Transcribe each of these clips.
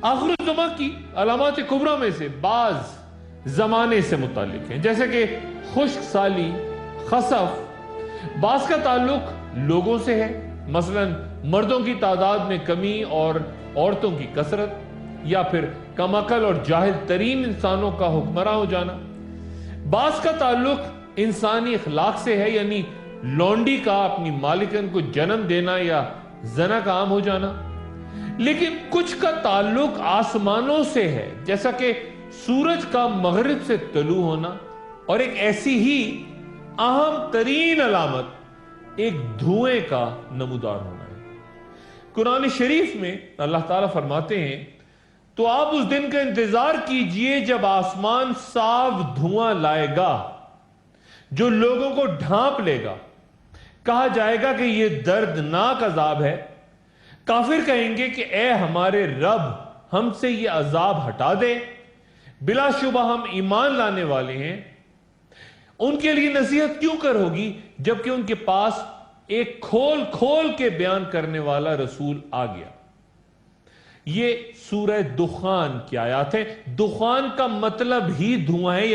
آخر الزمان کی علامات کبریٰ میں سے بعض زمانے سے متعلق ہیں، جیسے کہ خشک سالی، خسف۔ بعض کا تعلق لوگوں سے ہے، مثلا مردوں کی تعداد میں کمی اور عورتوں کی کثرت، یا پھر کم عقل اور جاہل ترین انسانوں کا حکمراں ہو جانا۔ بعض کا تعلق انسانی اخلاق سے ہے، یعنی لونڈی کا اپنی مالکن کو جنم دینا یا زنا کا عام ہو جانا۔ لیکن کچھ کا تعلق آسمانوں سے ہے، جیسا کہ سورج کا مغرب سے طلوع ہونا، اور ایک ایسی ہی اہم ترین علامت ایک دھوئیں کا نمودار ہونا ہے۔ قرآن شریف میں اللہ تعالیٰ فرماتے ہیں، تو آپ اس دن کا انتظار کیجئے جب آسمان صاف دھواں لائے گا جو لوگوں کو ڈھانپ لے گا۔ کہا جائے گا کہ یہ دردناک عذاب ہے۔ کافر کہیں گے کہ اے ہمارے رب، ہم سے یہ عذاب ہٹا دے، بلا شبہ ہم ایمان لانے والے ہیں۔ ان کے لیے نصیحت کیوں کر ہوگی جبکہ ان کے پاس ایک کھول کھول کے بیان کرنے والا رسول آ گیا۔ یہ سورہ دخان کی آیات ہے۔ دخان کا مطلب ہی دھواں ہے،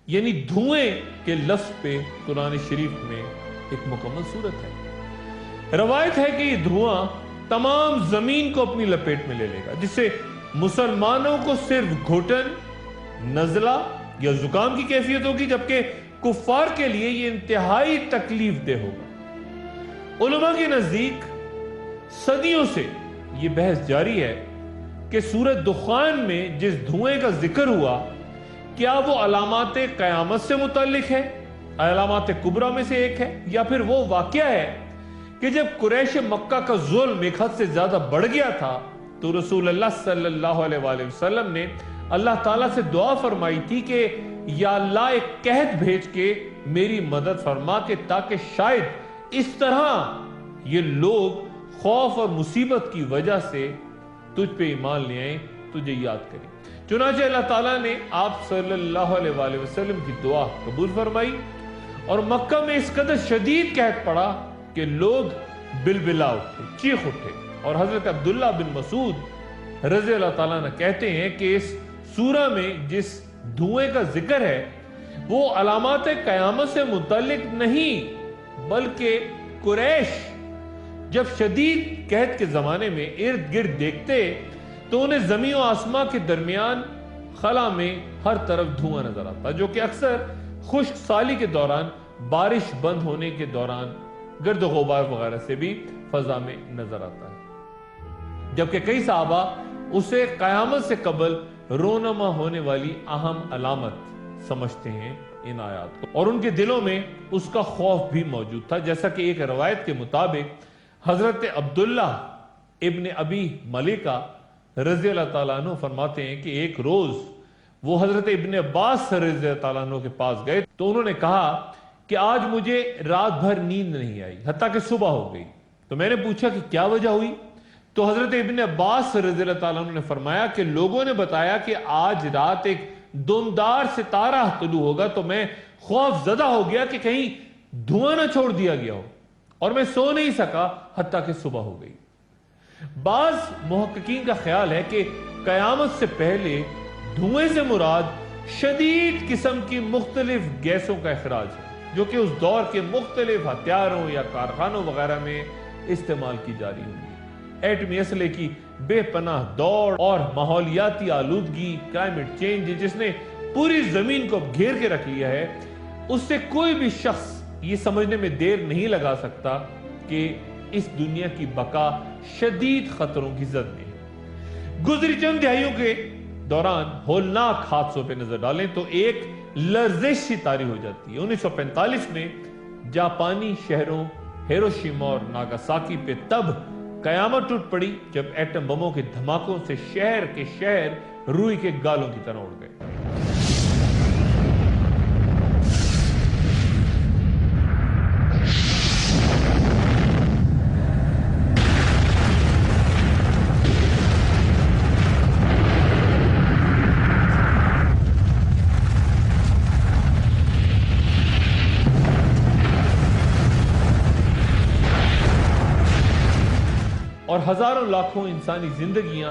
یعنی دھوئیں کے لفظ پہ قرآن شریف میں ایک مکمل صورت ہے۔ روایت ہے کہ یہ دھواں تمام زمین کو اپنی لپیٹ میں لے لے گا، جس سے مسلمانوں کو صرف گھٹن، نزلہ یا زکام کی کیفیت ہوگی، جبکہ کفار کے لیے یہ انتہائی تکلیف دہ ہوگا۔ علماء کے نزدیک صدیوں سے یہ بحث جاری ہے کہ سورہ دخان میں جس دھوئیں کا ذکر ہوا، کیا وہ علامات قیامت سے متعلق ہے، علامات کبریٰ میں سے ایک ہے، یا پھر وہ واقعہ ہے کہ جب قریش مکہ کا ظلم ایک حد سے زیادہ بڑھ گیا تھا تو رسول اللہ صلی اللہ علیہ وآلہ وسلم نے اللہ تعالیٰ سے دعا فرمائی تھی کہ یا اللہ ایک قحط بھیج کے میری مدد فرما کے، تاکہ شاید اس طرح یہ لوگ خوف اور مصیبت کی وجہ سے تجھ پہ ایمان لے آئیں، تجھے یاد کریں۔ چنانچہ اللہ تعالیٰ نے آپ صلی اللہ علیہ وآلہ وسلم کی دعا قبول فرمائی، اور مکہ میں اس قدر شدید قحط پڑا کہ لوگ بلبلا اٹھے، چیخ اٹھے۔ اور حضرت عبداللہ بن مسعود رضی اللہ تعالیٰ عنہ کہتے ہیں کہ اس سورہ میں جس دھوئیں کا ذکر ہے وہ علامات قیامت سے متعلق نہیں، بلکہ قریش جب شدید قحط کے زمانے میں ارد گرد دیکھتے تو انہیں زمین و آسمان کے درمیان خلا میں ہر طرف دھواں نظر آتا، جو کہ اکثر خشک سالی کے دوران، بارش بند ہونے کے دوران گرد و غبار وغیرہ سے بھی فضا میں نظر آتا ہے۔ جبکہ کئی صحابہ اسے قیامت سے قبل رونما ہونے والی اہم علامت سمجھتے ہیں ان آیات کو، اور ان کے دلوں میں اس کا خوف بھی موجود تھا، جیسا کہ ایک روایت کے مطابق حضرت عبداللہ ابن ابی ملیکہ رضی اللہ تعالیٰ عنہ فرماتے ہیں کہ ایک روز وہ حضرت ابن عباس رضی اللہ تعالیٰ عنہ کے پاس گئے تو انہوں نے کہا کہ آج مجھے رات بھر نیند نہیں آئی حتیٰ کہ صبح ہو گئی۔ تو میں نے پوچھا کہ کیا وجہ ہوئی؟ تو حضرت ابن عباس رضی اللہ تعالیٰ عنہ نے فرمایا کہ لوگوں نے بتایا کہ آج رات ایک دمدار ستارہ طلوع ہوگا، تو میں خوف زدہ ہو گیا کہ کہیں دھواں نہ چھوڑ دیا گیا ہو، اور میں سو نہیں سکا حتیٰ کہ صبح ہو گئی۔ بعض محققین کا خیال ہے کہ قیامت سے پہلے دھوئیں سے مراد شدید قسم کی مختلف گیسوں کا اخراج ہے، جو کہ اس دور کے مختلف ہتھیاروں یا کارخانوں وغیرہ میں استعمال کی جا رہی ہوگی۔ ایٹمی اسلحے کی بے پناہ دوڑ اور ماحولیاتی آلودگی، کلائمیٹ چینج، جس نے پوری زمین کو گھیر کے رکھ لیا ہے، اس سے کوئی بھی شخص یہ سمجھنے میں دیر نہیں لگا سکتا کہ اس دنیا کی بقا شدید خطروں کی زد میں ہے۔ گزری چند دہائیوں کے دوران ہولناک حادثوں پہ نظر ڈالیں تو ایک لرزش سی طاری ہو جاتی ہے۔ 1945 میں جاپانی شہروں ہیروشیما اور ناگاساکی پہ تب قیامت ٹوٹ پڑی جب ایٹم بموں کے دھماکوں سے شہر کے شہر روئی کے گالوں کی طرح اڑ گئے۔ اور ہزاروں لاکھوں انسانی زندگیاں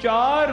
4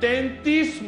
33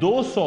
200